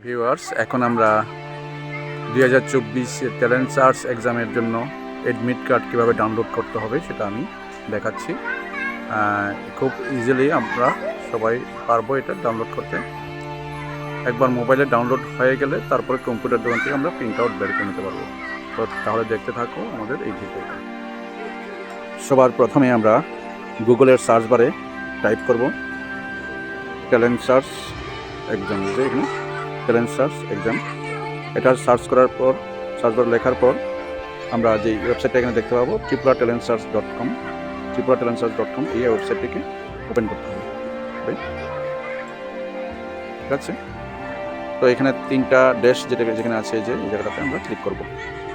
Viewers, এখন আমরা 2024 talent search এক্সামের জন্য অ্যাডমিট কার্ড কীভাবে ডাউনলোড করতে হবে সেটা আমি দেখাচ্ছি। খুব ইজিলি আমরা সবাই পারবো এটা ডাউনলোড করতে। একবার মোবাইলে ডাউনলোড হয়ে গেলে তারপরে কম্পিউটার দোকান থেকে আমরা প্রিন্ট আউট বের করে নিতে পারবো। তো তাহলে দেখতে থাকো আমাদের এই ভিডিওটা। সবার প্রথমে আমরা গুগলের সার্চ বারে টাইপ করব ট্যালেন্ট সার্চ এক্সাম, এখানে ট্যালেন্ট সার্চ এক্সাম। এটা সার্চ করার পর, সার্চ বার লেখার পর আমরা যে ওয়েবসাইটটা এখানে দেখতে পাবো tripuratalentsearch.com, tripuratalentsearch.com, এই ওয়েবসাইটটিকে ওপেন করতে হবে। ঠিক আছে, তো এখানে তিনটা ড্যাশ যেখানে আছে যে এই জায়গাটাতে আমরা ক্লিক করব।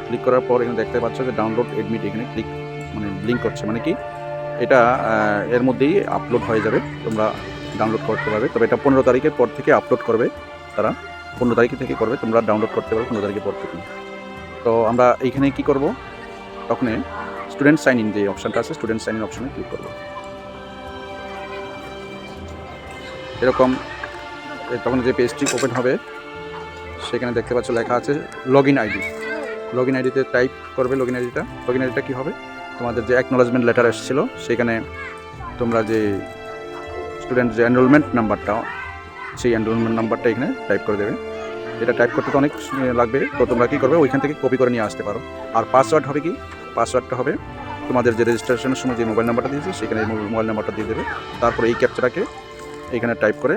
ক্লিক করার পর এখানে দেখতে পাচ্ছ যে ডাউনলোড এডমিট, এখানে ক্লিক ব্লিঙ্ক করছে, মানে কি এটা এর মধ্যেই আপলোড হয়ে যাবে, তোমরা ডাউনলোড করতে পারবে। তবে এটা 15 তারিখের পর থেকে আপলোড করবে, তারা 15 তারিখ থেকে করবে, তোমরা ডাউনলোড করতে পারবে 15 তারিখের পর থেকে। তো আমরা এইখানে কি করব, তখন স্টুডেন্ট সাইন ইন যে অপশানটা আছে, স্টুডেন্ট সাইন ইন অপশানে ক্লিক করব। এরকম তখন যে পেজটি ওপেন হবে সেখানে দেখতে পাচ্ছ লেখা আছে লগইন আইডি। লগইন আইডিতে টাইপ করবে লগইন আইডিটা কী হবে, তোমাদের যে অ্যাকনোলেজমেন্ট লেটার এসেছিল সেখানে তোমরা যে স্টুডেন্ট যে এনরোলমেন্ট নাম্বারটা, সেই এনরোলমেন্ট নাম্বারটা এখানে টাইপ করে দেবে। এটা টাইপ করতে তো অনেক লাগবে, তো তোমরা কী করবে ওইখান থেকে কপি করে নিয়ে আসতে পারো। আর পাসওয়ার্ড হবে কি, পাসওয়ার্ডটা হবে তোমাদের যে রেজিস্ট্রেশনের সময় যে মোবাইল নাম্বারটা দিয়েছে সেখানে মোবাইল নাম্বারটা দিয়ে দেবে। তারপরে এই ক্যাপচাটাকে এখানে টাইপ করে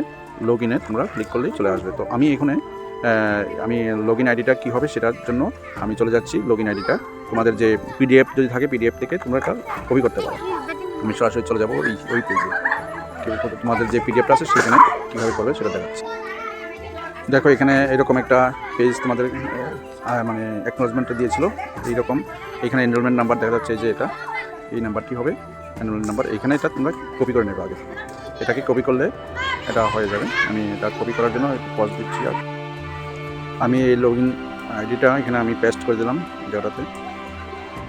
লগইনে তোমরা ক্লিক করলেই চলে আসবে। তো আমি এখানে লগইন আইডিটা কী হবে সেটার জন্য আমি চলে যাচ্ছি। লগইন আইডিটা তোমাদের যে পিডিএফ যদি থাকে, পিডিএফ থেকে তোমরা এটা কপি করতে পারো। আমি সরাসরি চলে যাবো ওই পেজে, তোমাদের যে পিডিএফটা আছে সেখানে কীভাবে করবে সেটা দেখাচ্ছি। দেখো এখানে এরকম একটা পেজ তোমাদের মানে অ্যাকনোলেজমেন্টটা দিয়েছিল এইরকম। এখানে এনরোলমেন্ট নাম্বার দেখা যাচ্ছে যে এটা, এই নাম্বারটি হবে এনরোলমেন্ট নাম্বার। এখানে এটা তোমরা কপি করে নেবে আগে, এটাকে কপি করলে এটা হয়ে যাবে। আমি এটা কপি করার জন্য একটু পজ দিচ্ছি। আর আমি এই লগইন আইডিটা এখানে আমি পেস্ট করে দিলাম জায়গাটাতে।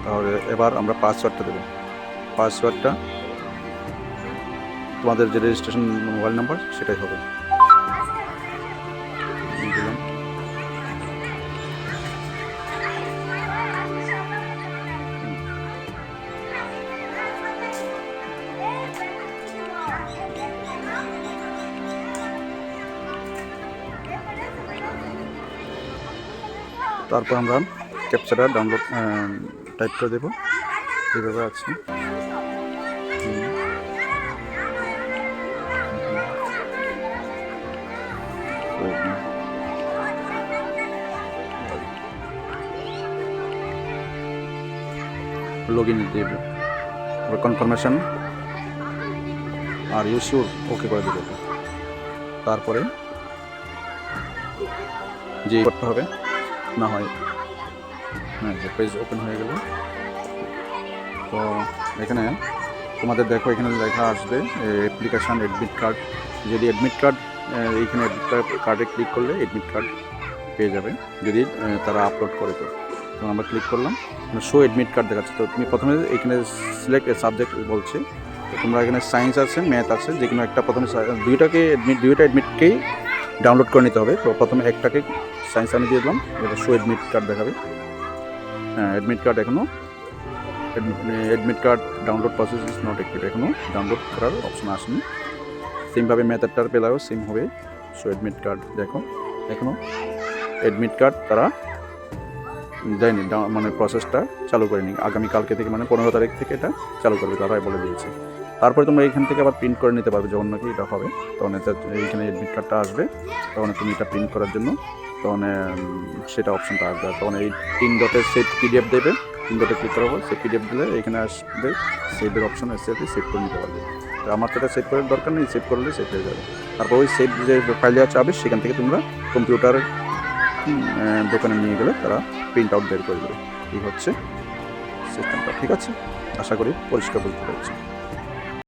তাহলে এবার আমরা পাসওয়ার্ডটা দেবো। পাসওয়ার্ডটা তোমাদের যে রেজিস্ট্রেশন মোবাইল নাম্বার সেটাই হবে। তারপর আমরা ক্যাপচারটা ডাউনলোড টাইপ করে দেবো, এইভাবে আছে। লগইন দেব, confirmation are you sure okay করে দেবো। তারপরে যে করতে হবে না হয়, হ্যাঁ যে পেজ ওপেন হয়ে গেল। তো এখানে তোমাদের দেখো এখানে লেখা আসবে অ্যাপ্লিকেশান অ্যাডমিট কার্ড। যদি অ্যাডমিট কার্ড এইখানে অ্যাডমিট কার্ডে ক্লিক করলে অ্যাডমিট কার্ড পেয়ে যাবে, যদি তারা আপলোড করে। তো আমরা ক্লিক করলাম, শো অ্যাডমিট কার্ড দেখাচ্ছে। তো তুমি প্রথমে এখানে সিলেক্ট সাবজেক্ট বলছে, তো তোমরা এখানে সায়েন্স আছে, ম্যাথ আছে, যে কোনো একটা প্রথমে দুইটা অ্যাডমিটকেই ডাউনলোড করে নিতে হবে। তো প্রথমে একটাকে সায়েন্স আমি দিয়ে দিলাম, এটা শো অ্যাডমিট কার্ড দেখাবে। হ্যাঁ, অ্যাডমিট কার্ড এখনও admit card download process is not active, এখনও ডাউনলোড করার অপশন আসেনি। সেমভাবে মেথডটার পেলেও সেম হবে। শো অ্যাডমিট কার্ড দেখো, এখনও অ্যাডমিট কার্ড তারা দেয়নি, মানে প্রসেসটা চালু করেনি। আগামীকালকে থেকে মানে 15 তারিখ থেকে এটা চালু করবে, তারাই বলে দিয়েছে। তারপরে তোমরা এইখান থেকে আবার প্রিন্ট করে নিতে পারবে, যখন নাকি এটা হবে তখন এইখানে অ্যাডমিট কার্ডটা আসবে, তখন তুমি এটা প্রিন্ট করার জন্য তখন সেটা অপশনটা আসবে। তখন এই 3 ডটে সেভ পিডিএফ দেবে, 3 ডটে ক্লিক করার পর সেভ পিডিএফ দিলে এখানে আসবে সেভের অপশন, এসে সেভ করে নিতে পারবে। আমার তো এটা সেভ করার দরকার নেই, সেভ করলে সেভ হয়ে যাবে। তারপর ওই সেভ যে ফাইলে চাবে সেখান থেকে তোমরা কম্পিউটার দোকানে নিয়ে গেলে তারা প্রিন্ট আউট বের করে দেবে। এই হচ্ছে সিস্টেমটা। ঠিক আছে, আশা করি পরিষ্কার বুঝতে পেরেছি।